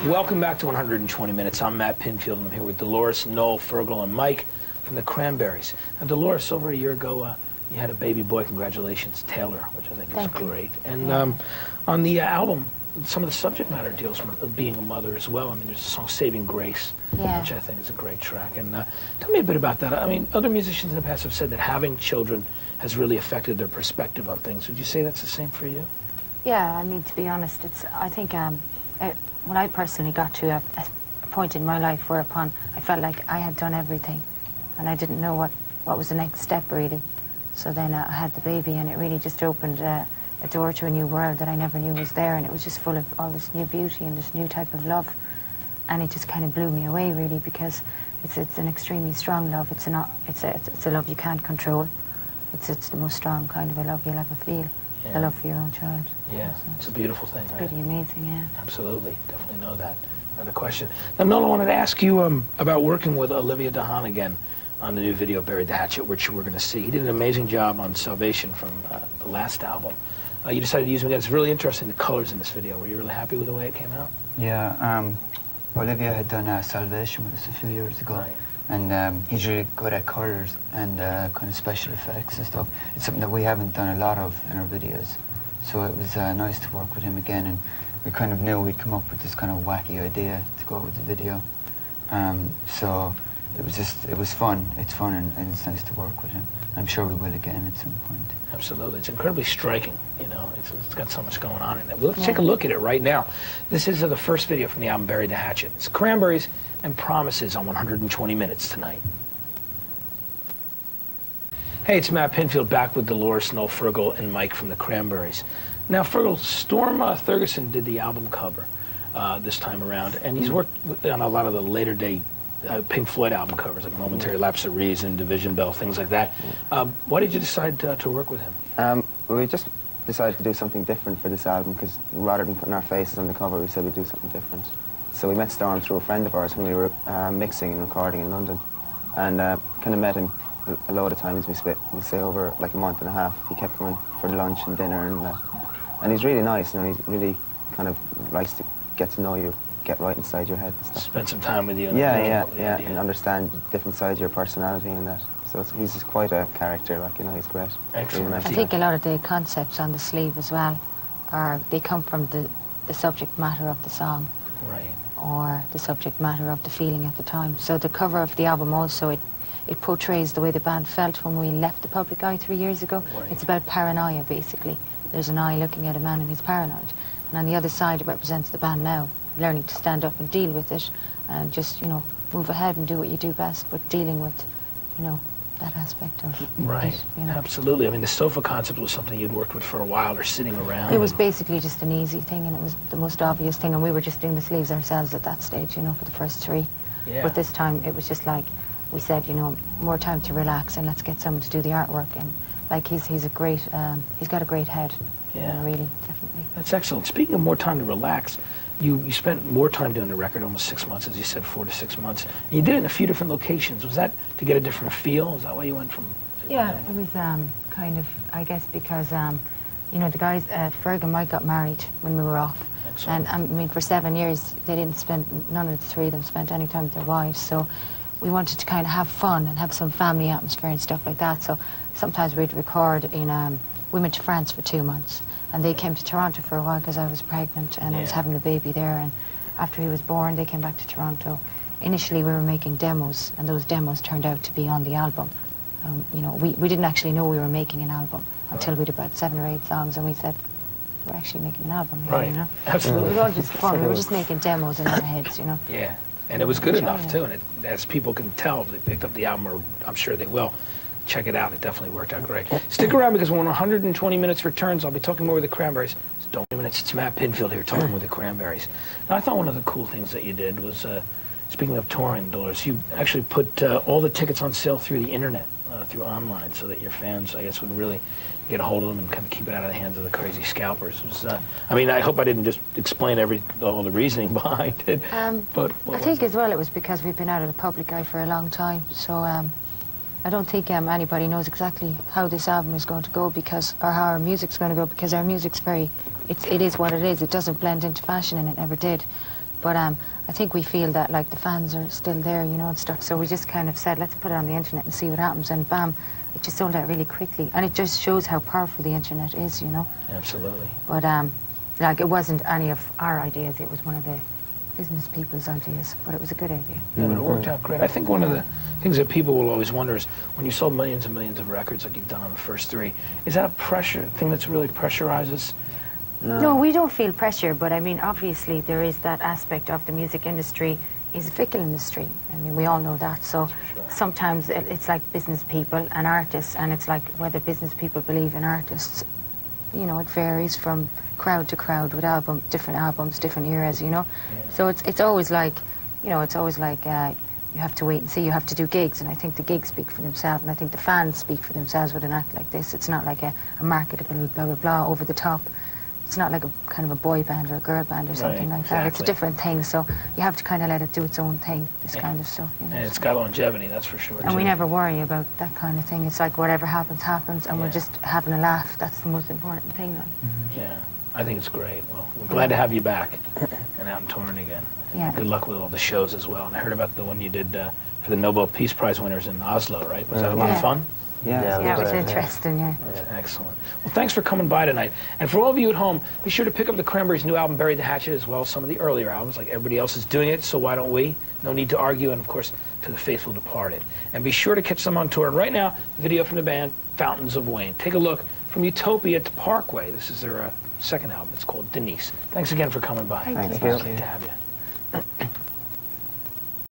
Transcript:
Welcome back to 120 Minutes. I'm Matt Pinfield, and I'm here with Dolores, Noel, Fergal, and Mike from the Cranberries. Now, Dolores, over a year ago, you had a baby boy. Congratulations, Taylor, which I think is great. And on the album, some of the subject matter deals with being a mother as well. I mean, there's a song, Saving Grace, which I think is a great track. And tell me a bit about that. I mean, other musicians in the past have said that having children has really affected their perspective on things. Would you say that's the same for you? Yeah, I mean, to be honest, I think when I personally got to a point in my life whereupon I felt like I had done everything and I didn't know what was the next step, really. So then I had the baby, and it really just opened a door to a new world that I never knew was there, and it was just full of all this new beauty and this new type of love. And it just kind of blew me away, really, because it's an extremely strong love. It's a love you can't control. It's the most strong kind of a love you'll ever feel. The love for your own child. Yeah, so it's a beautiful thing, right? Pretty amazing, yeah. Absolutely, definitely know that. Another question. Now, Noel, I wanted to ask you about working with Olivia DeHaan again on the new video, Buried the Hatchet, which we're going to see. He did an amazing job on Salvation from the last album. You decided to use him again. It's really interesting, the colors in this video. Were you really happy with the way it came out? Yeah, Olivia had done Salvation with us a few years ago. Right. And he's really good at colours and kind of special effects and stuff. It's something that we haven't done a lot of in our videos. So it was nice to work with him again, and we kind of knew we'd come up with this kind of wacky idea to go with the video. So it was fun. It's fun, and it's nice to work with him. I'm sure we will again at some point. Absolutely. It's incredibly striking, you know. It's got so much going on in it. Well, let's take a look at it right now. This is the first video from the album, Buried the Hatchet. It's Cranberries and Promises on 120 Minutes tonight. Hey, it's Matt Pinfield back with Dolores, Noel, Fergal, and Mike from the Cranberries. Now, Fergal, Storm Thurgeson did the album cover this time around, and he's worked on a lot of the later day Pink Floyd album covers, like Momentary Lapse of Reason, Division Bell, things like that. Why did you decide to work with him? We just decided to do something different for this album, because rather than putting our faces on the cover, we said we'd do something different. So we met Storm through a friend of ours when we were mixing and recording in London, and kind of met him a load of times. We stay over like a month and a half. He kept coming for lunch and dinner, and he's really nice. You know, he really kind of likes to get to know you, get right inside your head and stuff. Spend some time with you. Yeah, and understand different sides of your personality and that. So he's just quite a character, like, you know, he's great. Excellent. Really nice I think a lot of the concepts on the sleeve as well they come from the subject matter of the song. Right. Or the subject matter of the feeling at the time. So the cover of the album also, it portrays the way the band felt when we left the public eye 3 years ago. Right. It's about paranoia, basically. There's an eye looking at a man and he's paranoid. And on the other side, it represents the band now, learning to stand up and deal with it, and just, you know, move ahead and do what you do best, but dealing with, you know, that aspect of it, you know. Absolutely. I mean, the sofa concept was something you'd worked with for a while, or sitting around. It was basically just an easy thing, and it was the most obvious thing, and we were just doing the sleeves ourselves at that stage, you know, for the first three. Yeah. But this time, it was just like, we said, you know, more time to relax, and let's get someone to do the artwork, and like, he's a great, he's got a great head. Yeah. Really, definitely. That's excellent. Speaking of more time to relax, you spent more time doing the record, almost 6 months, as you said, 4 to 6 months. And you did it in a few different locations. Was that to get a different feel? Is that why you went from... Yeah, it was kind of, I guess, because, you know, the guys, Ferg and Mike got married when we were off. Excellent. And, I mean, for 7 years, they didn't spend, none of the three of them spent any time with their wives. So we wanted to kind of have fun and have some family atmosphere and stuff like that. So sometimes we'd record in... we went to France for 2 months, and they came to Toronto for a while because I was pregnant and I was having the baby there, and after he was born they came back to Toronto. Initially we were making demos, and those demos turned out to be on the album. You know, we didn't actually know we were making an album until we'd about 7 or 8 songs, and we said, we're actually making an album here, you know? Absolutely. It was all just fun. We were just making demos in our heads, you know? Yeah, and it was good enough too, and as people can tell, if they picked up the album, or I'm sure they will, check it out. It definitely worked out great. Stick around, because when 120 Minutes returns, I'll be talking more with the Cranberries. It's Don't Minutes. It's Matt Pinfield here talking with the Cranberries. Now, I thought one of the cool things that you did was, speaking of touring, Dolores, you actually put all the tickets on sale through the internet, through online, so that your fans, I guess, would really get a hold of them and kind of keep it out of the hands of the crazy scalpers. It was, I mean, I hope I didn't just explain all the reasoning behind it. But I think as well it was because we've been out of the public eye for a long time, so I don't think anybody knows exactly how this album is going to go, because, or how our music's going to go, because our music's very, it is what it is. It doesn't blend into fashion, and it never did. But I think we feel that like the fans are still there, you know, and stuff. So we just kind of said, let's put it on the internet and see what happens. And bam, it just sold out really quickly. And it just shows how powerful the internet is, you know. Absolutely. But like it wasn't any of our ideas. It was one of the business people's ideas. But it was a good idea. Yeah, but it worked out great. I think one of the things that people will always wonder is when you sold millions and millions of records like you've done on the first 3, is that a pressure thing that's really pressurizes? No, we don't feel pressure, but I mean, obviously there is that aspect of the music industry is a fickle industry. I mean, we all know that. So sometimes it's like business people and artists, and it's like whether business people believe in artists. You know, it varies from crowd to crowd with different albums, different eras, you know. Yeah. So it's always like, you know, it's always like you have to wait and see. You have to do gigs, and I think the gigs speak for themselves, and I think the fans speak for themselves with an act like this. It's not like a marketable blah, blah, blah, over the top. It's not like a kind of a boy band or a girl band or something like that. It's a different thing, so you have to kind of let it do its own thing, this kind of stuff. You know, and it's got longevity, that's for sure. And we never worry about that kind of thing. It's like whatever happens, happens, and we're just having a laugh. That's the most important thing. Like. Yeah, I think it's great. Well, we're glad to have you back and out and touring again. Yeah. Good luck with all the shows as well. And I heard about the one you did for the Nobel Peace Prize winners in Oslo, right? Was that a lot of fun? Yeah, it was interesting, yeah. Excellent. Well, thanks for coming by tonight. And for all of you at home, be sure to pick up the Cranberries' new album, Bury the Hatchet, as well as some of the earlier albums, like everybody else is doing it, so why don't we? No need to argue, and of course, to the faithful departed. And be sure to catch them on tour. And right now, the video from the band, Fountains of Wayne. Take a look from Utopia to Parkway. This is their second album. It's called Denise. Thanks again for coming by. Thank It's you. great to have you.